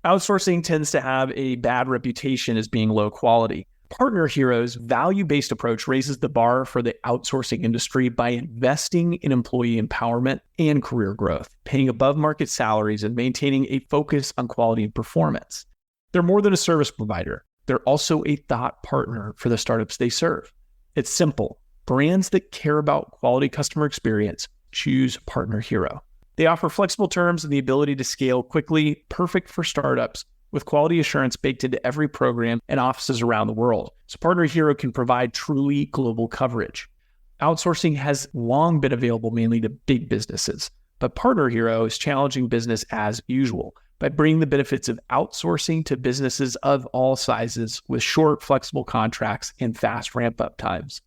Outsourcing tends to have a bad reputation as being low quality. Partner Hero's value-based approach raises the bar for the outsourcing industry by investing in employee empowerment and career growth, paying above-market salaries, and maintaining a focus on quality and performance. They're more than a service provider. They're also a thought partner for the startups they serve. It's simple. Brands that care about quality customer experience choose Partner Hero. They offer flexible terms and the ability to scale quickly, perfect for startups, with quality assurance baked into every program and offices around the world. So Partner Hero can provide truly global coverage. Outsourcing has long been available mainly to big businesses, but Partner Hero is challenging business as usual by bringing the benefits of outsourcing to businesses of all sizes with short, flexible contracts and fast ramp-up times.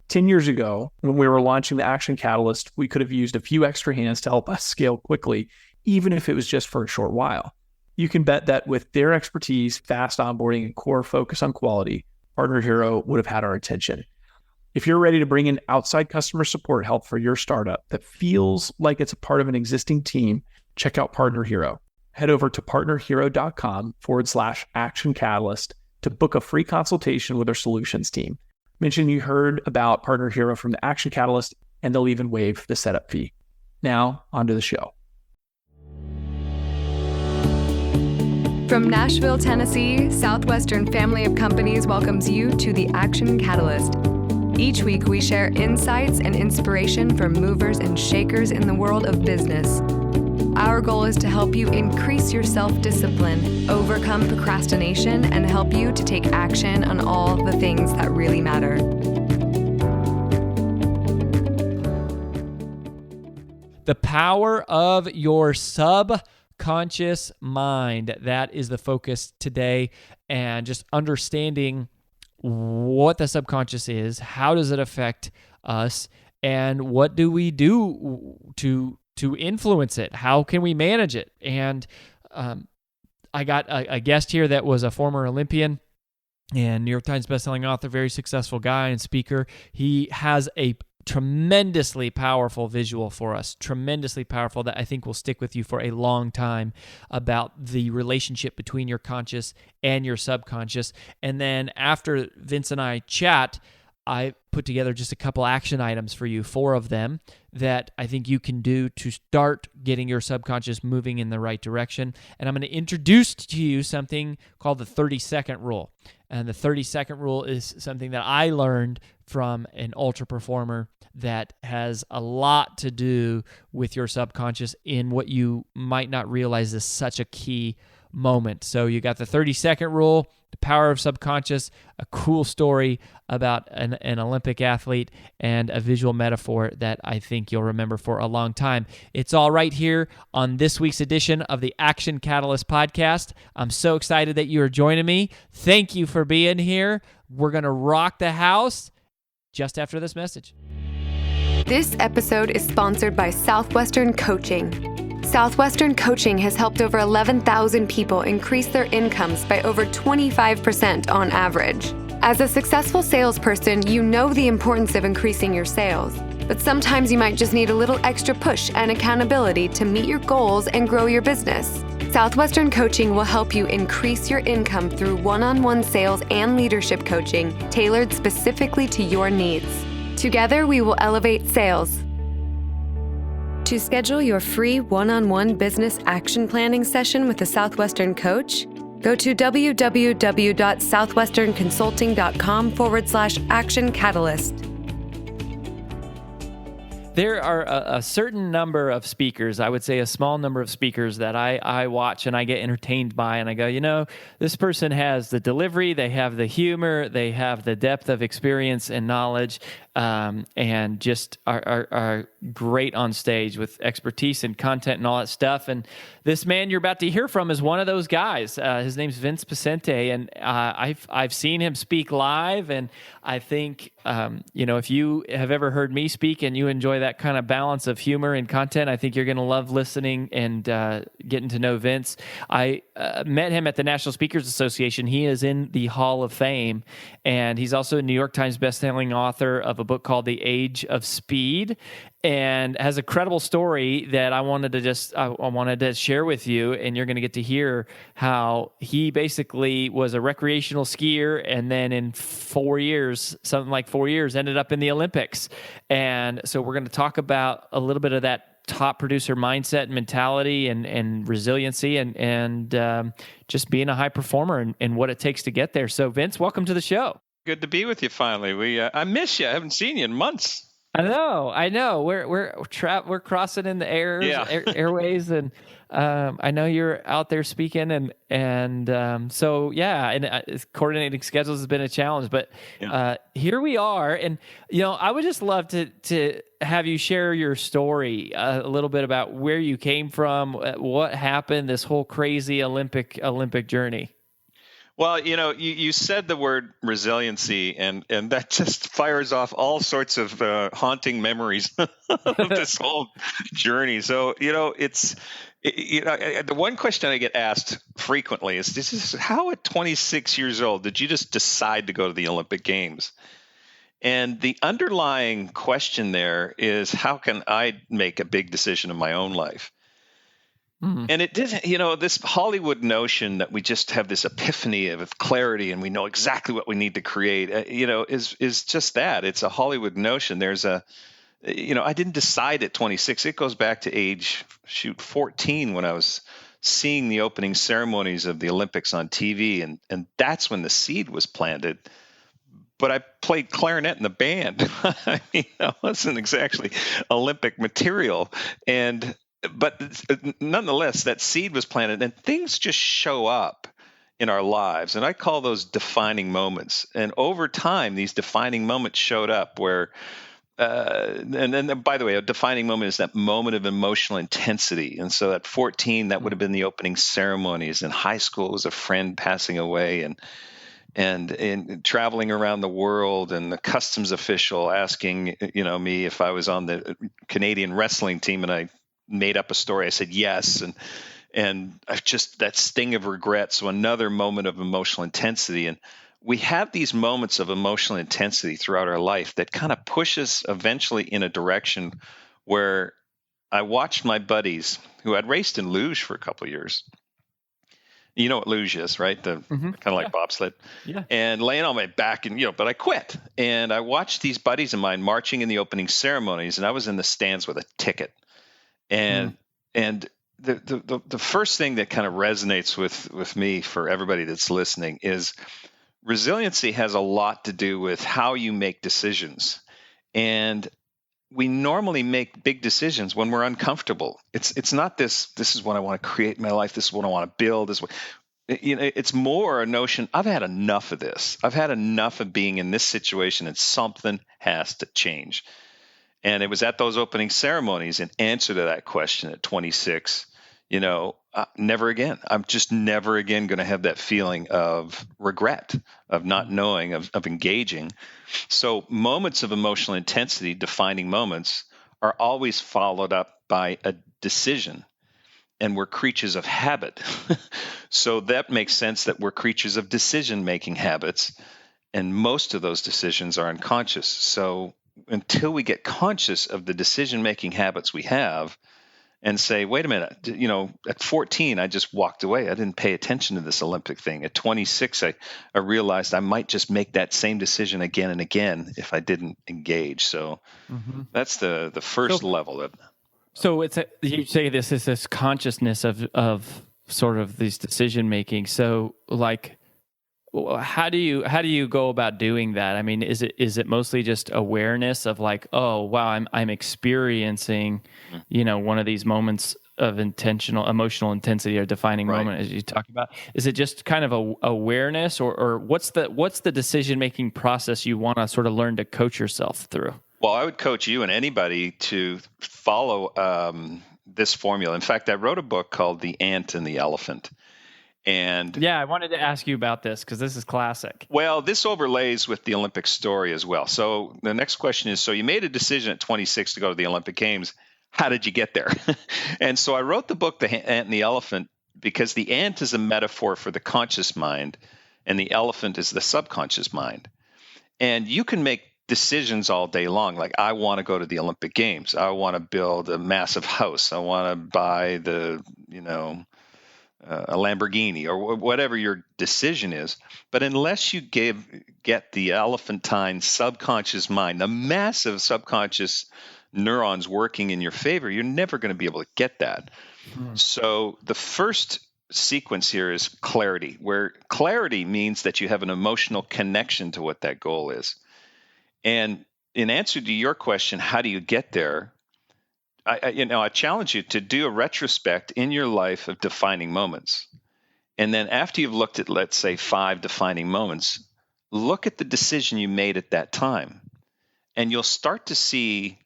10 years ago, when we were launching the Action Catalyst, we could have used a few extra hands to help us scale quickly, even if it was just for a short while. You can bet that with their expertise, fast onboarding, and core focus on quality, Partner Hero would have had our attention. If you're ready to bring in outside customer support help for your startup that feels like it's a part of an existing team, check out Partner Hero. Head over to partnerhero.com/Action Catalyst to book a free consultation with our solutions team. Mention you heard about Partner Hero from the Action Catalyst, and they'll even waive the setup fee. Now, on to the show. From Nashville, Tennessee, Southwestern Family of Companies welcomes you to the Action Catalyst. Each week, we share insights and inspiration from movers and shakers in the world of business. Our goal is to help you increase your self-discipline, overcome procrastination, and help you to take action on all the things that really matter. The power of your subconscious mind. That is the focus today, and just understanding what the subconscious is, how does it affect us, and what do we do to influence it? How can we manage it? And I got a guest here that was a former Olympian and New York Times bestselling author, very successful guy and speaker. He has a tremendously powerful visual for us, tremendously powerful, that I think will stick with you for a long time, about the relationship between your conscious and your subconscious. And then after Vince and I chat, I put together just a couple action items for you, 4 of them, that I think you can do to start getting your subconscious moving in the right direction. And I'm going to introduce to you something called the 30-second rule. And the 30-second rule is something that I learned from an ultra performer that has a lot to do with your subconscious in what you might not realize is such a key moment. So you got the 30-second rule, the power of subconscious, a cool story about an Olympic athlete, and a visual metaphor that I think you'll remember for a long time. It's all right here on this week's edition of the Action Catalyst podcast. I'm so excited that you are joining me. Thank you for being here. We're going to rock the house just after this message. This episode is sponsored by Southwestern Coaching. Southwestern Coaching has helped over 11,000 people increase their incomes by over 25% on average. As a successful salesperson, you know the importance of increasing your sales, but sometimes you might just need a little extra push and accountability to meet your goals and grow your business. Southwestern Coaching will help you increase your income through one-on-one sales and leadership coaching tailored specifically to your needs. Together, we will elevate sales. To schedule your free one-on-one business action planning session with a Southwestern coach, go to www.southwesternconsulting.com/Action Catalyst. There are a certain number of speakers, I would say a small number of speakers, that I watch and I get entertained by, and I go, this person has the delivery, they have the humor, they have the depth of experience and knowledge, and just are great on stage with expertise and content and all that stuff. And this man you're about to hear from is one of those guys. His name's Vince Poscente, and I've seen him speak live, and I think if you have ever heard me speak and you enjoy that kind of balance of humor and content, I think you're going to love listening and getting to know Vince. I met him at the National Speakers Association. He is in the Hall of Fame, and he's also a New York Times bestselling author of a book called The Age of Speed. and has a credible story that I wanted to share with you, and you're going to get to hear how he basically was a recreational skier, and then in 4 years, something like 4 years, ended up in the Olympics. And so we're going to talk about a little bit of that top producer mindset and mentality and resiliency and just being a high performer and what it takes to get there. So Vince, welcome to the show. Good to be with you finally. I miss you. I haven't seen you in months. I know. We're crossing in the airways, and I know you're out there speaking, and so yeah, and coordinating schedules has been a challenge, but here we are, and I would just love to have you share your story a little bit about where you came from, what happened, this whole crazy Olympic journey. Well, you said the word resiliency, and that just fires off all sorts of haunting memories of this whole journey. So, the one question I get asked frequently is how at 26 years old did you just decide to go to the Olympic Games? And the underlying question there is, how can I make a big decision in my own life? Mm-hmm. And it didn't, this Hollywood notion that we just have this epiphany of clarity and we know exactly what we need to create, is just that. It's a Hollywood notion. There's I didn't decide at 26. It goes back to age 14 when I was seeing the opening ceremonies of the Olympics on TV, and that's when the seed was planted. But I played clarinet in the band. I mean, I wasn't exactly Olympic material, but nonetheless, that seed was planted, and things just show up in our lives. And I call those defining moments. And over time, these defining moments showed up where, and then, by the way, a defining moment is that moment of emotional intensity. And so at 14, that would have been the opening ceremonies. In high school, it was a friend passing away, and traveling around the world, and the customs official asking, me if I was on the Canadian wrestling team, and I made up a story. I said yes, and I just, that sting of regret. So another moment of emotional intensity, and we have these moments of emotional intensity throughout our life that kind of push us eventually in a direction where I watched my buddies who had raced in luge for a couple of years. You know what luge is, right? Kind of like bobsled. Yeah. And laying on my back, and but I quit. And I watched these buddies of mine marching in the opening ceremonies, and I was in the stands with a ticket. And the first thing that kind of resonates with me for everybody that's listening is resiliency has a lot to do with how you make decisions. And we normally make big decisions when we're uncomfortable. It's not this is what I want to create in my life. This is what I want to build. It's more a notion, I've had enough of this. I've had enough of being in this situation, and something has to change. And it was at those opening ceremonies, in answer to that question at 26, never again. I'm just never again going to have that feeling of regret, of not knowing, of engaging. So moments of emotional intensity, defining moments, are always followed up by a decision. And we're creatures of habit. So that makes sense that we're creatures of decision-making habits. And most of those decisions are unconscious. So until we get conscious of the decision-making habits we have and say, wait a minute, at 14, I just walked away. I didn't pay attention to this Olympic thing. At 26, I realized I might just make that same decision again and again if I didn't engage. So that's the first level. So you say this is this consciousness of sort of these decision-making. So like, how do you go about doing that? I mean, is it mostly just awareness of like, oh wow, I'm experiencing, one of these moments of intentional emotional intensity or defining moment as you talk about? Is it just kind of a awareness, or what's the decision making process you want to sort of learn to coach yourself through? Well, I would coach you and anybody to follow this formula. In fact, I wrote a book called The Ant and the Elephant. And yeah, I wanted to ask you about this because this is classic. Well, this overlays with the Olympic story as well. So the next question is, so you made a decision at 26 to go to the Olympic Games. How did you get there? And so I wrote the book, The Ant and the Elephant, because the ant is a metaphor for the conscious mind and the elephant is the subconscious mind. And you can make decisions all day long. Like, I want to go to the Olympic Games. I want to build a massive house. I want to buy a Lamborghini or whatever your decision is. But unless you get the elephantine subconscious mind, the massive subconscious neurons working in your favor, you're never going to be able to get that. So the first sequence here is clarity, where clarity means that you have an emotional connection to what that goal is. And in answer to your question, how do you get there? I challenge you to do a retrospect in your life of defining moments. And then after you've looked at, let's say, 5 defining moments, look at the decision you made at that time. And you'll start to see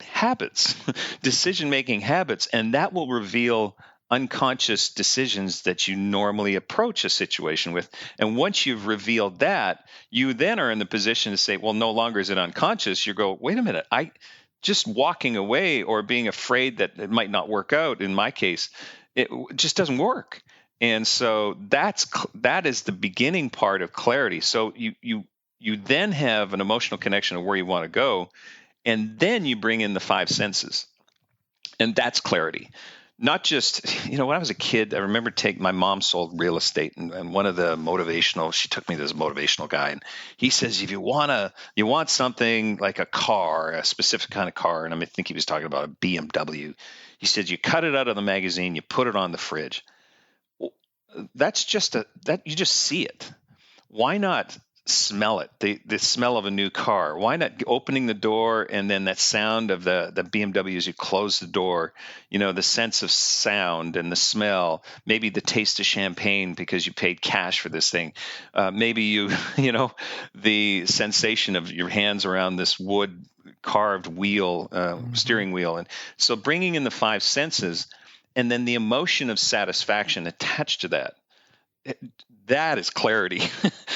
habits, decision-making habits, and that will reveal unconscious decisions that you normally approach a situation with. And once you've revealed that, you then are in the position to say, well, no longer is it unconscious. You go, wait a minute, just walking away or being afraid that it might not work out, in my case, it just doesn't work. And so that is the beginning part of clarity. So you then have an emotional connection of where you want to go, and then you bring in the 5 senses. And that's clarity. Not just, when I was a kid, I remember my mom sold real estate, and one of the she took me to this motivational guy, and he says, if you want something like a car, a specific kind of car, and I think he was talking about a BMW, he said, you cut it out of the magazine, you put it on the fridge. That's you just see it. Why not smell it, the smell of a new car? Why not opening the door and then that sound of the BMW as you close the door, the sense of sound and the smell, maybe the taste of champagne because you paid cash for this thing. Maybe the sensation of your hands around this wood carved wheel, steering wheel. And so bringing in the 5 senses and then the emotion of satisfaction attached to that. That is clarity.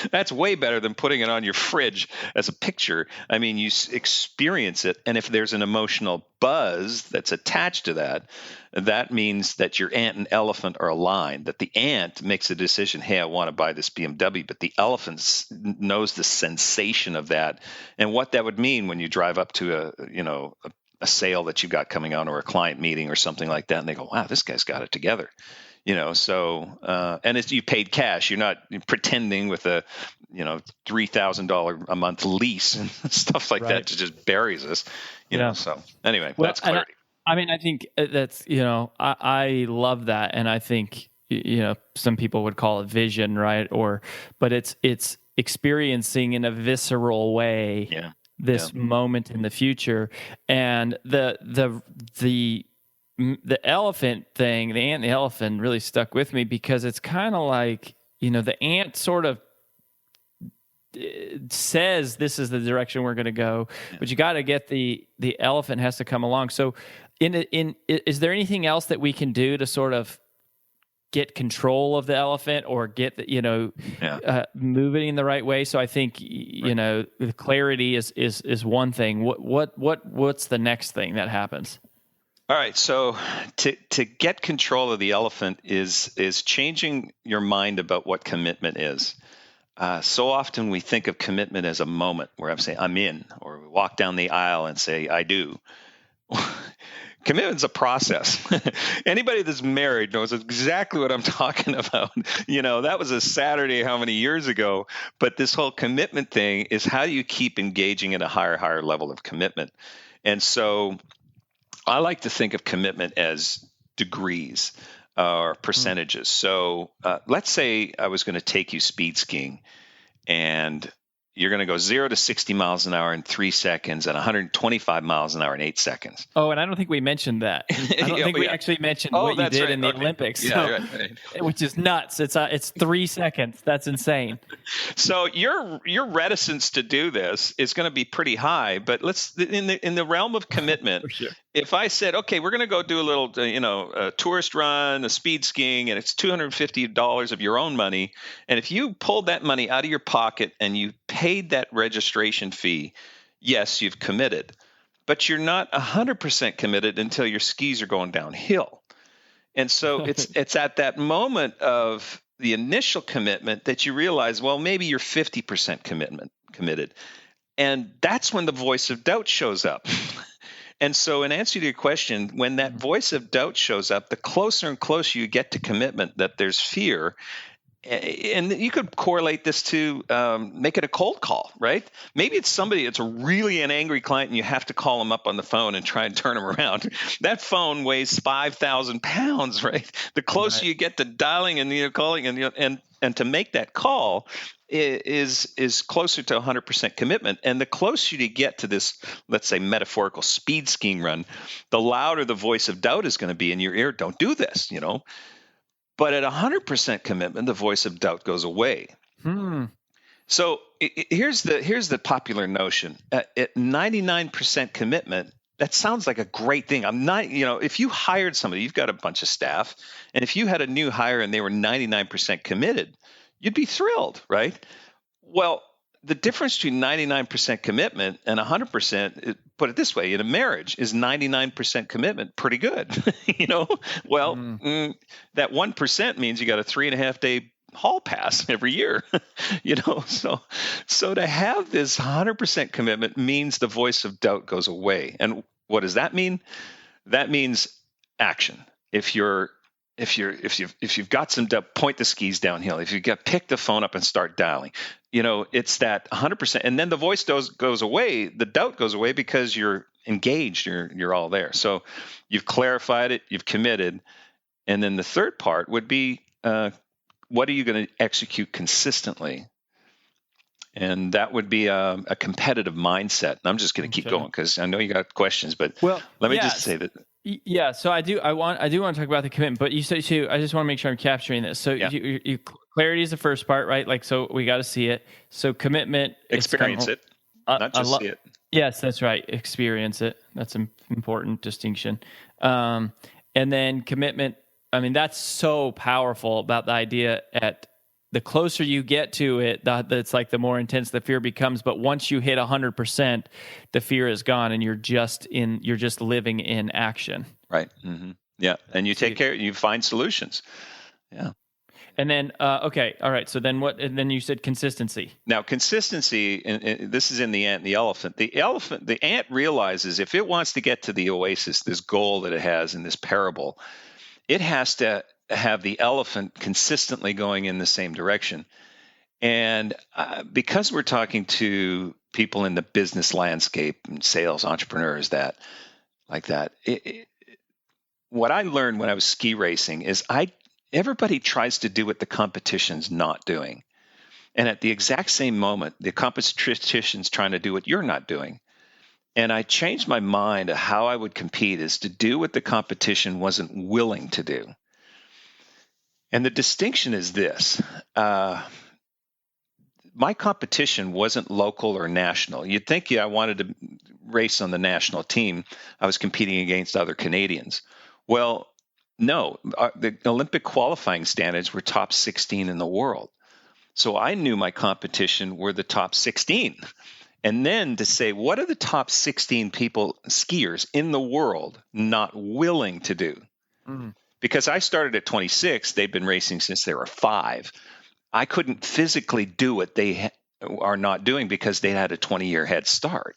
That's way better than putting it on your fridge as a picture. I mean, you experience it. And if there's an emotional buzz that's attached to that, that means that your ant and elephant are aligned, that the ant makes a decision, hey, I want to buy this BMW, but the elephant knows the sensation of that and what that would mean when you drive up to a sale that you've got coming on or a client meeting or something like that. And they go, wow, this guy's got it together. And you paid cash. You're not pretending with a, $3,000 a month lease and stuff like that to just buries us, So anyway, that's clarity. I think that's, I love that. And I think, some people would call it vision, right? But it's experiencing in a visceral way this moment in the future. And the elephant thing, the ant and the elephant really stuck with me because it's kind of like, the ant sort of says this is the direction we're going to go, but you got to get the elephant has to come along. So is there anything else that we can do to sort of get control of the elephant or get move it in the right way? So I think, the clarity is one thing. What's the next thing that happens? All right, so to get control of the elephant is changing your mind about what commitment is. So often we think of commitment as a moment where I'm saying I'm in, or we walk down the aisle and say I do. Commitment's a process. Anybody that's married knows exactly what I'm talking about. That was a Saturday how many years ago, but this whole commitment thing is how do you keep engaging at a higher level of commitment? And so I like to think of commitment as degrees or percentages. So let's say I was going to take you speed skiing and you're going to go 0 to 60 miles an hour in 3 seconds and 125 miles an hour in 8 seconds. Oh, and I don't think we mentioned that. I don't think we actually mentioned what you did in the Olympics, which is nuts. It's 3 seconds. That's insane. So your reticence to do this is going to be pretty high. But let's in the realm of commitment. Sure. If I said, okay, we're going to go do a little, a tourist run, a speed skiing, and it's $250 of your own money, and if you pulled that money out of your pocket and you paid that registration fee, yes, you've committed, but you're not 100% committed until your skis are going downhill. And so it's at that moment of the initial commitment that you realize, well, maybe you're 50% committed. And that's when the voice of doubt shows up. And so in answer to your question, when that voice of doubt shows up, the closer and closer you get to commitment, that there's fear. And you could correlate this to make it a cold call, right? Maybe it's somebody that's really an angry client and you have to call them up on the phone and try and turn them around. That phone weighs 5,000 pounds, right? The closer you get to dialing and calling and to make that call is closer to 100% commitment. And the closer you get to this, let's say, metaphorical speed skiing run, the louder the voice of doubt is going to be in your ear. Don't do this, But at 100% commitment, the voice of doubt goes away. So here's the popular notion. At 99% commitment, that sounds like a great thing. I'm not, if you hired somebody, you've got a bunch of staff, and if you had a new hire and they were 99% committed, you'd be thrilled, right? Well, the difference between 99% commitment and 100%, put it this way, in a marriage, is 99% commitment pretty good. Well, that 1% means you got a 3.5 day hall pass every year. So to have this 100% commitment means the voice of doubt goes away. And what does that mean? That means action. If you've got some doubt, point the skis downhill. If you pick the phone up and start dialing, it's that 100%. And then the voice goes away. The doubt goes away because you're engaged. You're all there. So you've clarified it. You've committed. And then the third part would be, what are you going to execute consistently? And that would be a competitive mindset. And I'm just going to keep going because I know you got questions, but let me just say that. Yeah, so I do want to talk about the commitment, but you say too, I just want to make sure I'm capturing this. So you clarity is the first part, right? Like, so we got to see it. So commitment, experience it, not just see it. Yes, that's right. Experience it. That's an important distinction. And then commitment. I mean, that's so powerful about the idea at the closer you get to it, that's like the more intense the fear becomes. But once you hit 100%, the fear is gone, and you're just living in action. Right. Mm-hmm. Yeah, and you take care. You find solutions. Yeah. And then, okay, all right. So then what? And then you said consistency. Now, consistency. And this is in the ant and the elephant. The ant realizes if it wants to get to the oasis, this goal that it has in this parable, it has to have the elephant consistently going in the same direction. And because we're talking to people in the business landscape and sales entrepreneurs what I learned when I was ski racing is everybody tries to do what the competition's not doing. And at the exact same moment, the competition's trying to do what you're not doing. And I changed my mind of how I would compete is to do what the competition wasn't willing to do. And the distinction is this. My competition wasn't local or national. You'd think I wanted to race on the national team. I was competing against other Canadians. Well, no, the Olympic qualifying standards were top 16 in the world. So I knew my competition were the top 16. And then to say, what are the top 16 skiers in the world not willing to do? Mm-hmm. Because I started at 26, they've been racing since they were 5. I couldn't physically do what they are not doing because they had a 20-year head start.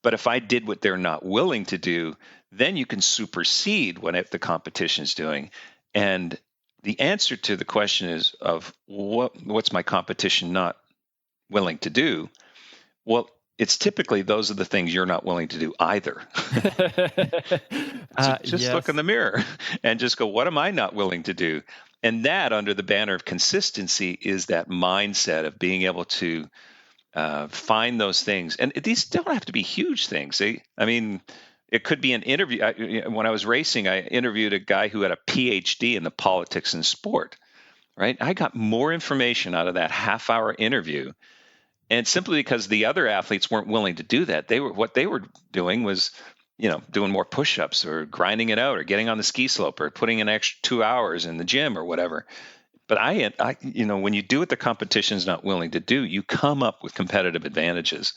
But if I did what they're not willing to do, then you can supersede what the competition is doing. And the answer to the question is of what's my competition not willing to do? Well, it's typically those are the things you're not willing to do either. Just look in the mirror and just go, what am I not willing to do? And that, under the banner of consistency, is that mindset of being able to find those things. And these don't have to be huge things. It could be an interview. When I was racing, I interviewed a guy who had a PhD in the politics and sport, right? I got more information out of that half-hour interview. And simply because the other athletes weren't willing to do that, what they were doing was, doing more push-ups or grinding it out or getting on the ski slope or putting an extra 2 hours in the gym or whatever. But when you do what the competition's not willing to do, you come up with competitive advantages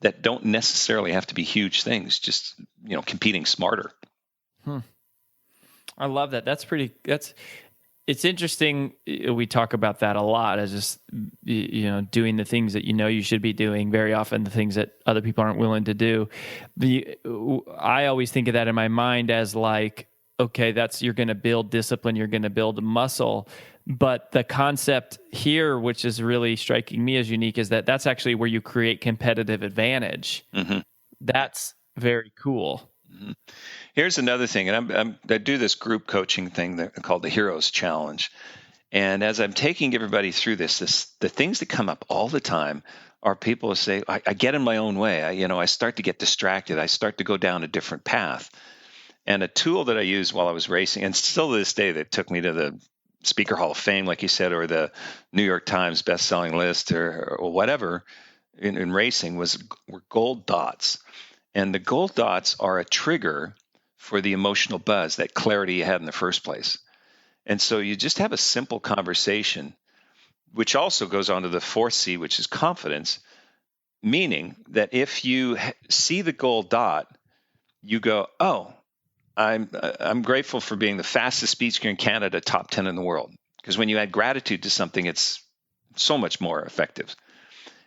that don't necessarily have to be huge things. Just competing smarter. I love that. It's interesting. We talk about that a lot as just, doing the things that you should be doing, very often the things that other people aren't willing to do. I always think of that in my mind as like, okay, you're going to build discipline, you're going to build muscle. But the concept here, which is really striking me as unique, is that that's actually where you create competitive advantage. Mm-hmm. That's very cool. Mm-hmm. Here's another thing, and I do this group coaching thing called the Heroes Challenge. And as I'm taking everybody through this, the things that come up all the time are people who say, I get in my own way. I start to get distracted. I start to go down a different path. And a tool that I used while I was racing, and still to this day, that took me to the Speaker Hall of Fame, like you said, or the New York Times best-selling list, or whatever in racing, were gold dots. And the gold dots are a trigger for the emotional buzz, that clarity you had in the first place. And so you just have a simple conversation, which also goes on to the fourth C, which is confidence, meaning that if you see the gold dot, you go, oh, I'm grateful for being the fastest speaker in Canada, top 10 in the world. Because when you add gratitude to something, it's so much more effective.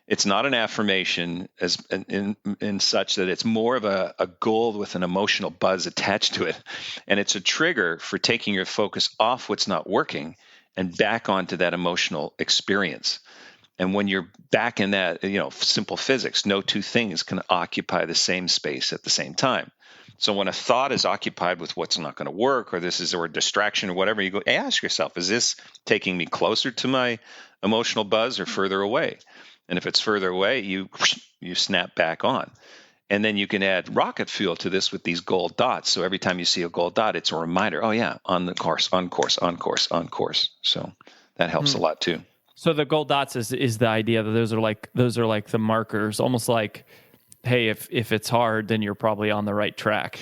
It's not an affirmation as in such that it's more of a goal with an emotional buzz attached to it. And it's a trigger for taking your focus off what's not working and back onto that emotional experience. And when you're back in that, simple physics, no two things can occupy the same space at the same time. So when a thought is occupied with what's not going to work, or a distraction or whatever, you go, ask yourself, is this taking me closer to my emotional buzz or further away? And if it's further away, you snap back on. And then you can add rocket fuel to this with these gold dots. So every time you see a gold dot, it's a reminder, oh yeah, on the course, on course, on course, on course. So that helps a lot too. So the gold dots is the idea that those are like the markers, almost like, hey, if it's hard, then you're probably on the right track.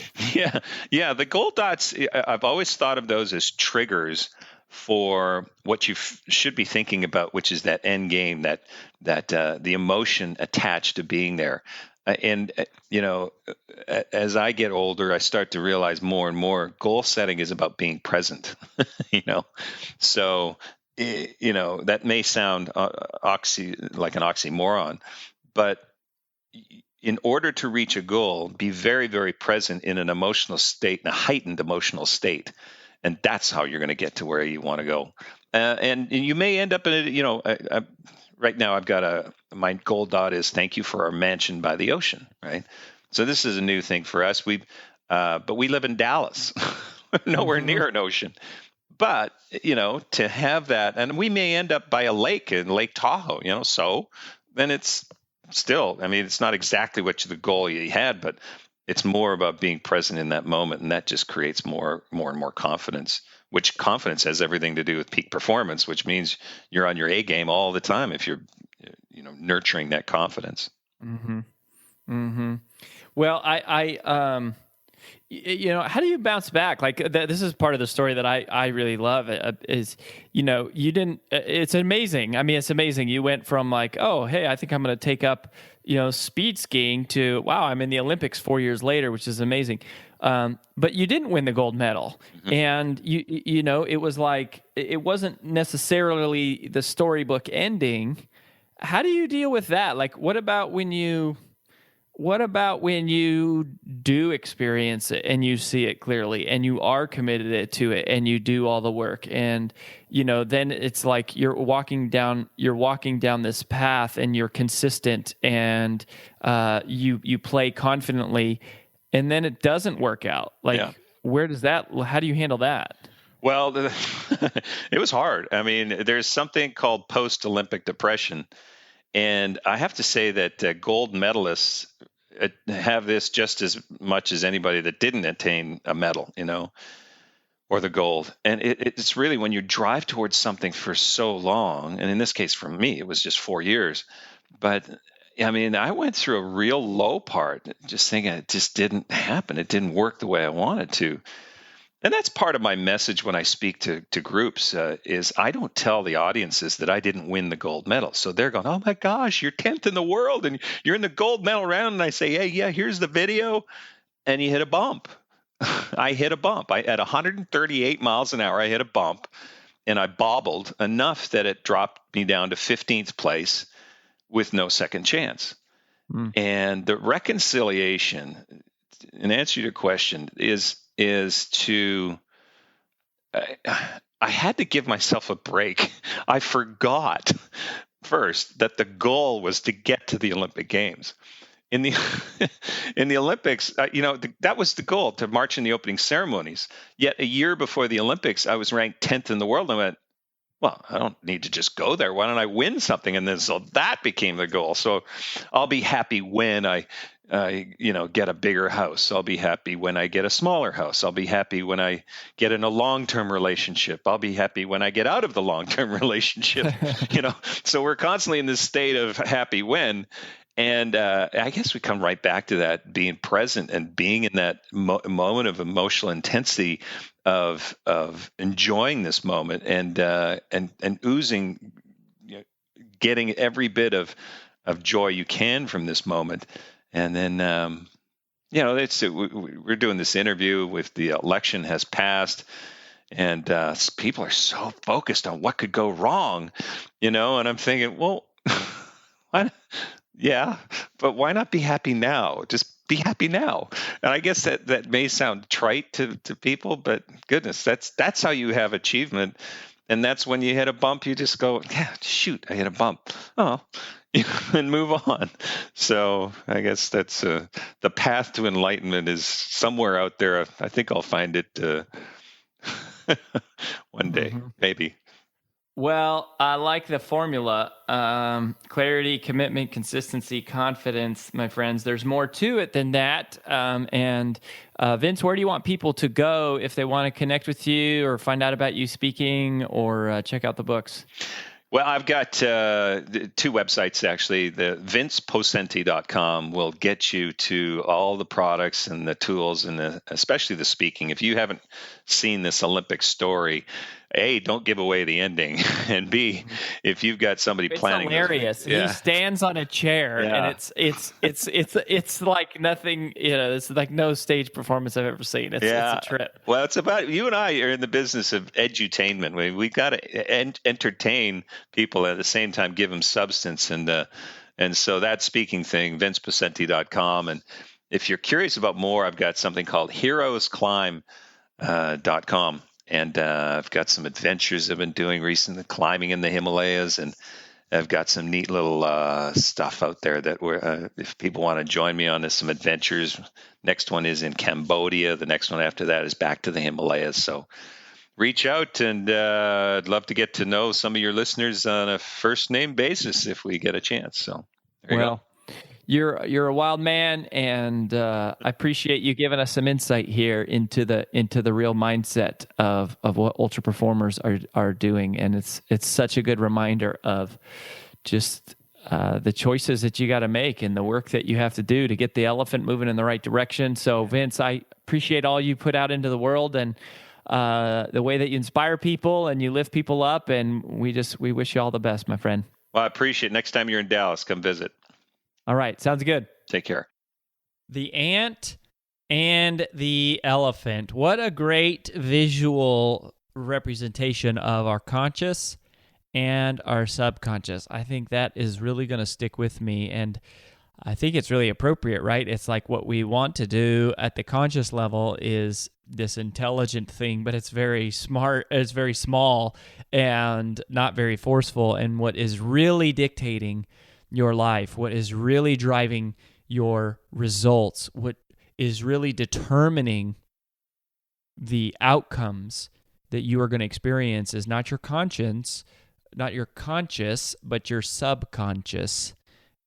Yeah. The gold dots, I've always thought of those as triggers for what you should be thinking about, which is that end game, that the emotion attached to being there. And as I get older, I start to realize more and more goal setting is about being present. So that may sound like an oxymoron, but in order to reach a goal, be very, very present in an emotional state, in a heightened emotional state. And that's how you're going to get to where you want to go. And you may end up in right now I've got my gold dot is thank you for our mansion by the ocean, right? So this is a new thing for us. But we live in Dallas, nowhere near an ocean. But, to have that, and we may end up by a lake in Lake Tahoe, so then it's still, it's not exactly the goal you had, but it's more about being present in that moment. And that just creates more and more confidence, which confidence has everything to do with peak performance, which means you're on your A game all the time if you're, nurturing that confidence. Mm-hmm. Mm-hmm. Well, how do you bounce back? Like this is part of the story that I really love is, you didn't, it's amazing. It's amazing. You went from like, oh, hey, I think I'm going to take up, speed skiing to, wow, I'm in the Olympics 4 years later, which is amazing. But you didn't win the gold medal. Mm-hmm. And it was like, it wasn't necessarily the storybook ending. How do you deal with that? Like, what about when you do experience it and you see it clearly and you are committed to it and you do all the work and, then it's like you're walking down this path and you're consistent and you play confidently and then it doesn't work out. Like, how do you handle that? Well, it was hard. There's something called post-Olympic depression. And I have to say that gold medalists have this just as much as anybody that didn't attain a medal, or the gold. And it's really when you drive towards something for so long, and in this case for me, it was just 4 years. But I went through a real low part, just thinking it just didn't happen. It didn't work the way I wanted to. And that's part of my message when I speak to groups is I don't tell the audiences that I didn't win the gold medal. So they're going, oh my gosh, you're 10th in the world and you're in the gold medal round. And I say, hey, yeah, here's the video. And you hit a bump. I hit a bump. At 138 miles an hour, I hit a bump. and I bobbled enough that it dropped me down to 15th place with no second chance. And the reconciliation, in answer to your question, is to I had to give myself a break. I forgot first that the goal was to get to the Olympic Games. In the in the Olympics, that was the goal, to march in the opening ceremonies. Yet a year before the Olympics, I was ranked 10th in the world. And I went, well, I don't need to just go there. Why don't I win something? And then so that became the goal. So I'll be happy when I get a bigger house. I'll be happy when I get a smaller house. I'll be happy when I get in a long-term relationship. I'll be happy when I get out of the long-term relationship. So we're constantly in this state of happy when. And I guess we come right back to that, being present and being in that moment of emotional intensity of enjoying this moment and oozing, getting every bit of joy you can from this moment. And then, we're doing this interview with the election has passed, and people are so focused on what could go wrong, and I'm thinking, well, yeah, but why not be happy now? Just be happy now. And I guess that may sound trite to people, but goodness, that's how you have achievement. And that's when you hit a bump, you just go, yeah, shoot, I hit a bump. Oh, and move on. So I guess that's the path to enlightenment is somewhere out there. I think I'll find it one day, maybe. Well, I like the formula. Clarity, commitment, consistency, confidence, my friends. There's more to it than that. And Vince, where do you want people to go if they want to connect with you or find out about you speaking or check out the books? Well, I've got 2 websites, actually. The vinceposcente.com will get you to all the products and the tools and especially the speaking. If you haven't seen this Olympic story, A, don't give away the ending, and B, if you've got somebody planning, hilarious. He stands on a chair, and it's like nothing. It's like no stage performance I've ever seen. It's a trip. Well, it's about, you and I are in the business of edutainment. We've got to entertain people at the same time, give them substance, and so that speaking thing, vinceposcente.com. And if you're curious about more, I've got something called heroesclimb.com. And I've got some adventures I've been doing recently, climbing in the Himalayas, and I've got some neat little stuff out there that if people want to join me on some adventures. Next one is in Cambodia. The next one after that is back to the Himalayas. So reach out, and I'd love to get to know some of your listeners on a first name basis if we get a chance. So there you go. You're a wild man, and I appreciate you giving us some insight here into the real mindset of what ultra performers are doing, and it's such a good reminder of just the choices that you got to make and the work that you have to do to get the elephant moving in the right direction. So Vince, I appreciate all you put out into the world and the way that you inspire people and you lift people up, and we wish you all the best, my friend. Well, I appreciate it. Next time you're in Dallas, come visit. All right. Sounds good. Take care. The ant and the elephant. What a great visual representation of our conscious and our subconscious. I think that is really going to stick with me. And I think it's really appropriate, right? It's like what we want to do at the conscious level is this intelligent thing, but it's very smart, it's very small and not very forceful. And what is really dictating your life, what is really driving your results, what is really determining the outcomes that you are going to experience is not your conscience, not your conscious, but your subconscious.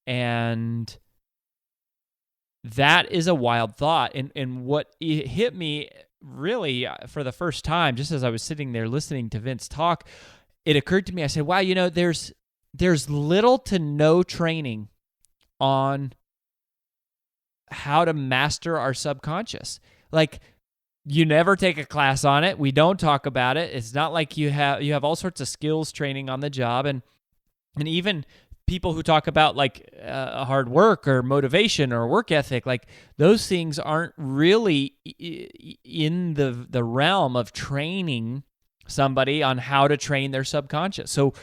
And that is a wild thought. And what hit me really for the first time, just as I was sitting there listening to Vince talk, it occurred to me, I said, wow, there's little to no training on how to master our subconscious. Like, you never take a class on it. We don't talk about it. It's not like you have all sorts of skills training on the job, and even people who talk about like hard work or motivation or work ethic, like those things aren't really in the realm of training somebody on how to train their subconscious. So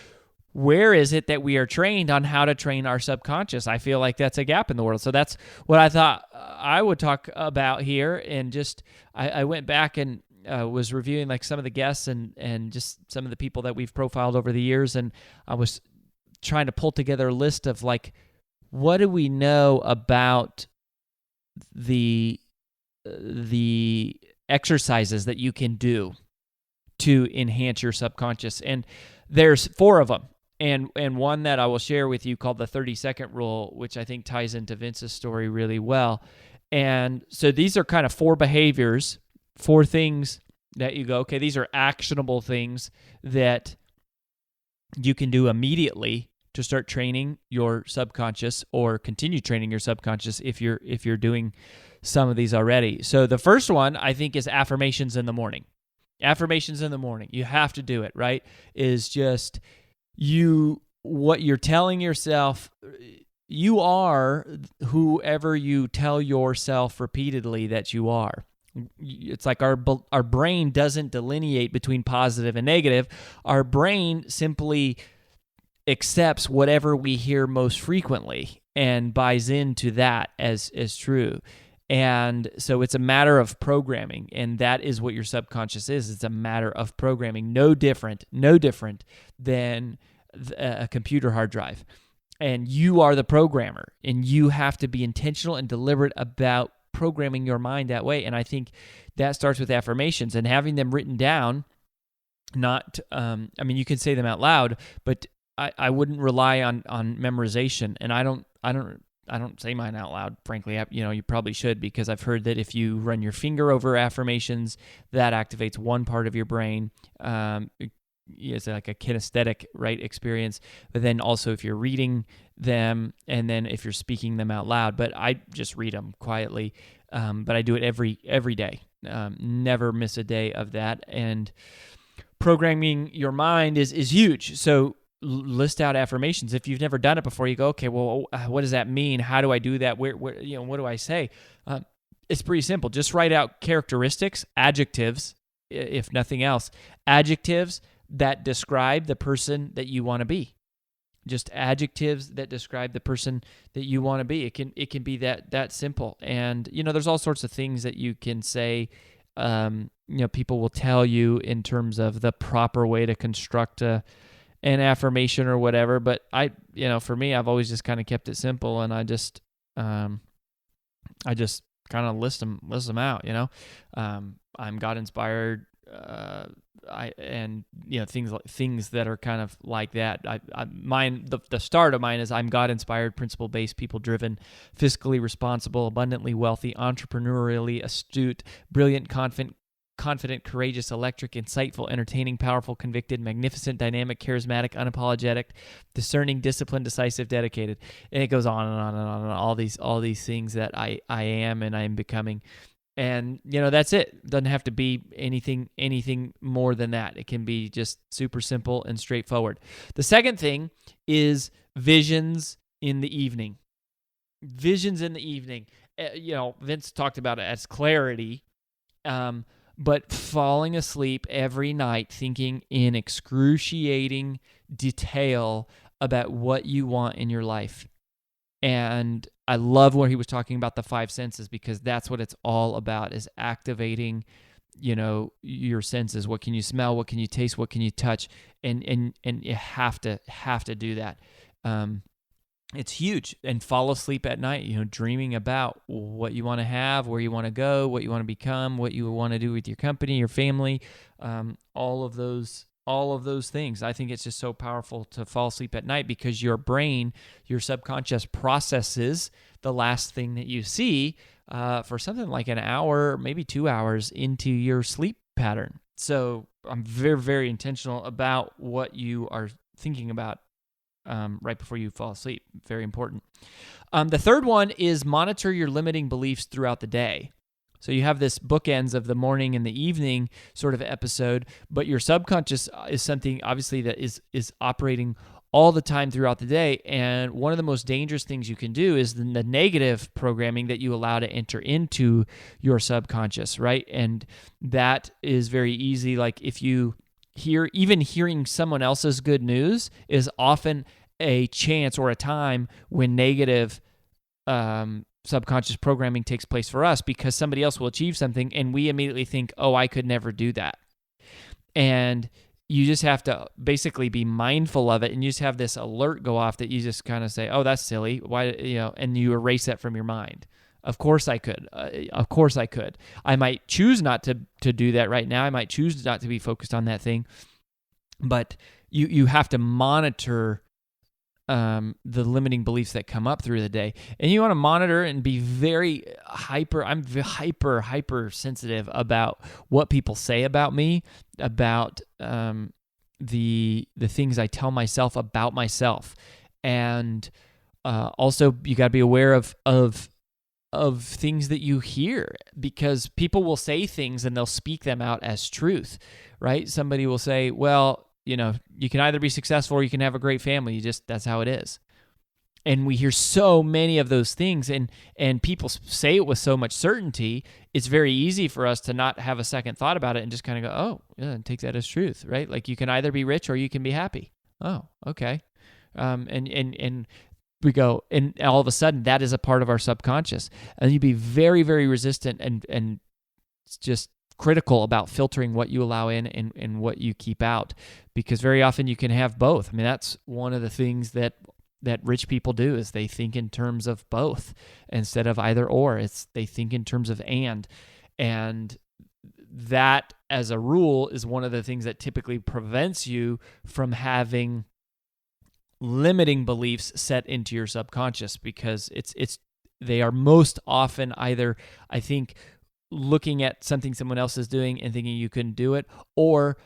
where is it that we are trained on how to train our subconscious? I feel like that's a gap in the world. So that's what I thought I would talk about here. And just, I went back and was reviewing like some of the guests and just some of the people that we've profiled over the years. And I was trying to pull together a list of like, what do we know about the exercises that you can do to enhance your subconscious? And there's 4 of them. And one that I will share with you called the 30-second rule, which I think ties into Vince's story really well. And so these are kind of 4 behaviors, 4 things that you go, okay, these are actionable things that you can do immediately to start training your subconscious, or continue training your subconscious if you're doing some of these already. So the first one I think is affirmations in the morning. Affirmations in the morning. You have to do it, right? Is just what you're telling yourself. You are whoever you tell yourself repeatedly that you are. It's like our brain doesn't delineate between positive and negative. Our brain simply accepts whatever we hear most frequently and buys into that as true. And so it's a matter of programming, and that is what your subconscious is. It's a matter of programming, no different than a computer hard drive. And you are the programmer, and you have to be intentional and deliberate about programming your mind that way. And I think that starts with affirmations and having them written down. Not, you can say them out loud, but I wouldn't rely on memorization. And I don't say mine out loud, frankly. You probably should, because I've heard that if you run your finger over affirmations, that activates one part of your brain. It's like a kinesthetic, right, experience. But then also if you're reading them, and then if you're speaking them out loud. But I just read them quietly. But I do it every day. Never miss a day of that. And programming your mind is huge. So list out affirmations. If you've never done it before, you go, okay, well, what does that mean? How do I do that? Where what do I say? It's pretty simple. Just write out characteristics, adjectives, if nothing else, adjectives that describe the person that you want to be. Just adjectives that describe the person that you want to be. It can be that simple. And there's all sorts of things that you can say. People will tell you in terms of the proper way to construct an affirmation or whatever, but for me, I've always just kind of kept it simple, and I just kind of list them out. I'm God inspired. Things that are kind of like that. The start of mine is I'm God inspired, principle based, people driven, fiscally responsible, abundantly wealthy, entrepreneurially astute, brilliant, confident, courageous, electric, insightful, entertaining, powerful, convicted, magnificent, dynamic, charismatic, unapologetic, discerning, disciplined, decisive, dedicated. And it goes on and on and on and on. All these things that I am and I am becoming. And that's it. Doesn't have to be anything more than that. It can be just super simple and straightforward. The second thing is visions in the evening. Visions in the evening. Vince talked about it as clarity. But falling asleep every night thinking in excruciating detail about what you want in your life. And I love where he was talking about the 5 senses, because that's what it's all about, is activating, your senses. What can you smell? What can you taste? What can you touch? And you have to do that. It's huge. And fall asleep at night, dreaming about what you want to have, where you want to go, what you want to become, what you want to do with your company, your family, all of those things. I think it's just so powerful to fall asleep at night, because your brain, your subconscious, processes the last thing that you see for something like an hour, maybe 2 hours into your sleep pattern. So I'm very, very intentional about what you are thinking about right before you fall asleep. Very important. The third one is monitor your limiting beliefs throughout the day. So you have this bookends of the morning and the evening sort of episode, but your subconscious is something obviously that is operating all the time throughout the day. And one of the most dangerous things you can do is the negative programming that you allow to enter into your subconscious, right? And that is very easy. Like if you even hearing someone else's good news is often a chance or a time when negative subconscious programming takes place for us, because somebody else will achieve something and we immediately think, oh, I could never do that. And you just have to basically be mindful of it, and you just have this alert go off that you just kind of say, oh, that's silly. Why, and you erase that from your mind. Of course I could. Of course I could. I might choose not to do that right now. I might choose not to be focused on that thing. But you have to monitor the limiting beliefs that come up through the day. And you want to monitor and be very I'm hyper sensitive about what people say about me, about the things I tell myself about myself. And also you got to be aware of things that you hear, because people will say things and they'll speak them out as truth, right? Somebody will say, well, you can either be successful or you can have a great family. That's how it is. And we hear so many of those things, and people say it with so much certainty, it's very easy for us to not have a second thought about it and just kind of go, oh, yeah, and take that as truth, right? Like, you can either be rich or you can be happy. Oh, okay. And we go, and all of a sudden that is a part of our subconscious. And you'd be very, very resistant and just critical about filtering what you allow in and what you keep out, because very often you can have both. I mean, that's one of the things that rich people do, is they think in terms of both instead of either or. They think in terms of and that, as a rule, is one of the things that typically prevents you from having limiting beliefs set into your subconscious, because they are most often either, I think, looking at something someone else is doing and thinking you couldn't do it, or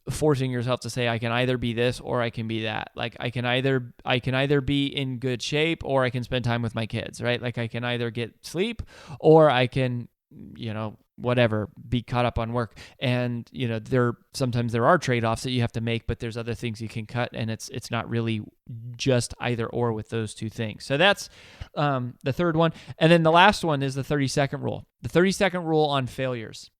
forcing yourself to say, I can either be this or I can be that. Like, I can either be in good shape or I can spend time with my kids, right? Like, I can either get sleep or I can, whatever, be caught up on work. And, sometimes there are trade-offs that you have to make, but there's other things you can cut, and it's not really just either or with those two things. So that's the third one. And then the last one is the 30-second rule. The 30-second rule on failures.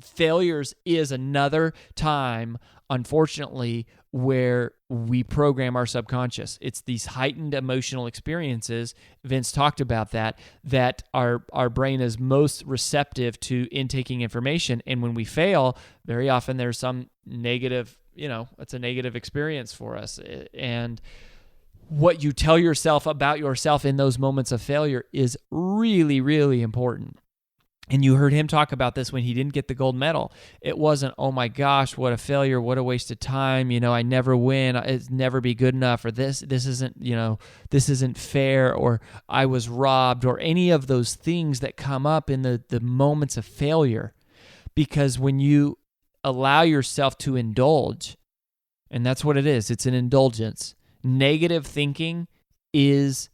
Failures is another time, unfortunately, where we program our subconscious. It's these heightened emotional experiences, Vince talked about that our brain is most receptive to intaking information. And when we fail, very often there's some negative, it's a negative experience for us. And what you tell yourself about yourself in those moments of failure is really, really important. And you heard him talk about this when he didn't get the gold medal. It wasn't, oh my gosh, what a failure, what a waste of time, I never win, it's never be good enough, or this isn't, this isn't fair, or I was robbed, or any of those things that come up in the moments of failure. Because when you allow yourself to indulge, and that's what it is, it's an indulgence. Negative thinking is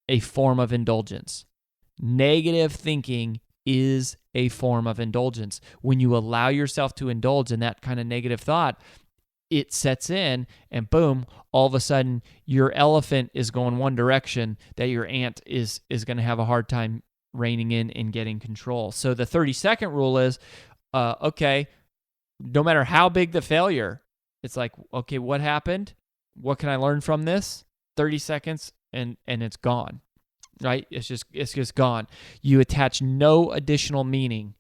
a form of indulgence. Negative thinking is a form of indulgence. When you allow yourself to indulge in that kind of negative thought, it sets in, and boom, all of a sudden your elephant is going one direction that your ant is going to have a hard time reining in and getting control. So the 30-second rule is, okay, no matter how big the failure, it's like, okay, what happened? What can I learn from this? 30 seconds and it's gone. Right? It's just gone. You attach no additional meaning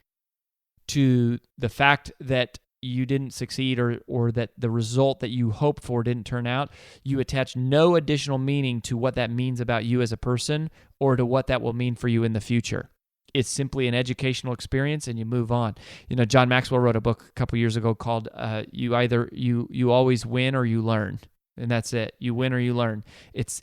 to the fact that you didn't succeed or that the result that you hoped for didn't turn out. You attach no additional meaning to what that means about you as a person or to what that will mean for you in the future. It's simply an educational experience, and you move on. John Maxwell wrote a book a couple years ago called You Always Win or You Learn. And that's it. You win or you learn. It's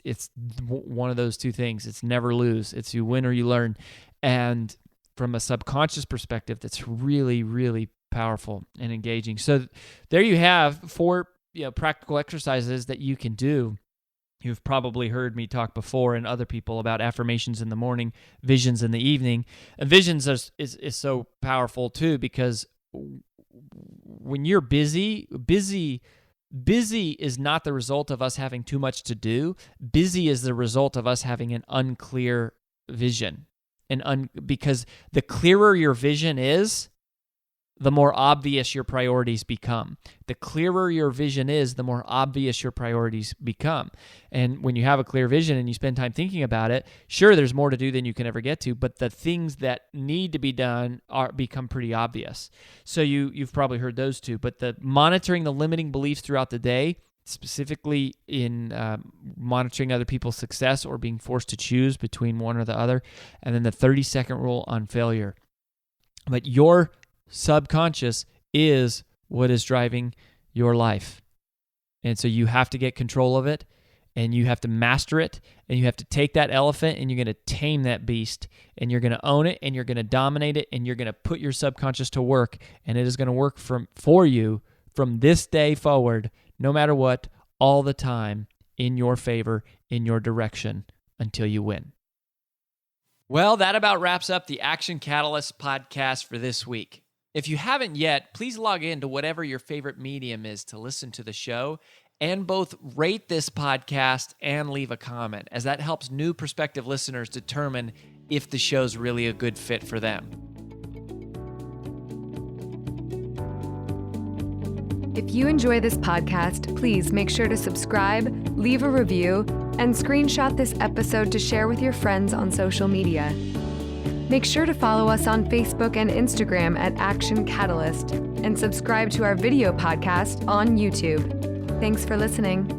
one of those two things. It's never lose. It's you win or you learn. And from a subconscious perspective, that's really, really powerful and engaging. So there you have 4 practical exercises that you can do. You've probably heard me talk before and other people about affirmations in the morning, visions in the evening. And visions is so powerful too, because when you're busy is not the result of us having too much to do. Busy is the result of us having an unclear vision. Because the clearer your vision is, the more obvious your priorities become. The clearer your vision is, the more obvious your priorities become. And when you have a clear vision and you spend time thinking about it, sure, there's more to do than you can ever get to, but the things that need to be done become pretty obvious. So you've probably heard those two, but the monitoring the limiting beliefs throughout the day, specifically in monitoring other people's success or being forced to choose between one or the other, and then the 30-second rule on failure. But your subconscious is what is driving your life. And so you have to get control of it, and you have to master it, and you have to take that elephant and you're going to tame that beast, and you're going to own it, and you're going to dominate it, and you're going to put your subconscious to work, and it is going to work for you from this day forward, no matter what, all the time, in your favor, in your direction, until you win. Well, that about wraps up the Action Catalyst podcast for this week. If you haven't yet, please log in to whatever your favorite medium is to listen to the show, and both rate this podcast and leave a comment, as that helps new prospective listeners determine if the show's really a good fit for them. If you enjoy this podcast, please make sure to subscribe, leave a review, and screenshot this episode to share with your friends on social media. Make sure to follow us on Facebook and Instagram at Action Catalyst, and subscribe to our video podcast on YouTube. Thanks for listening.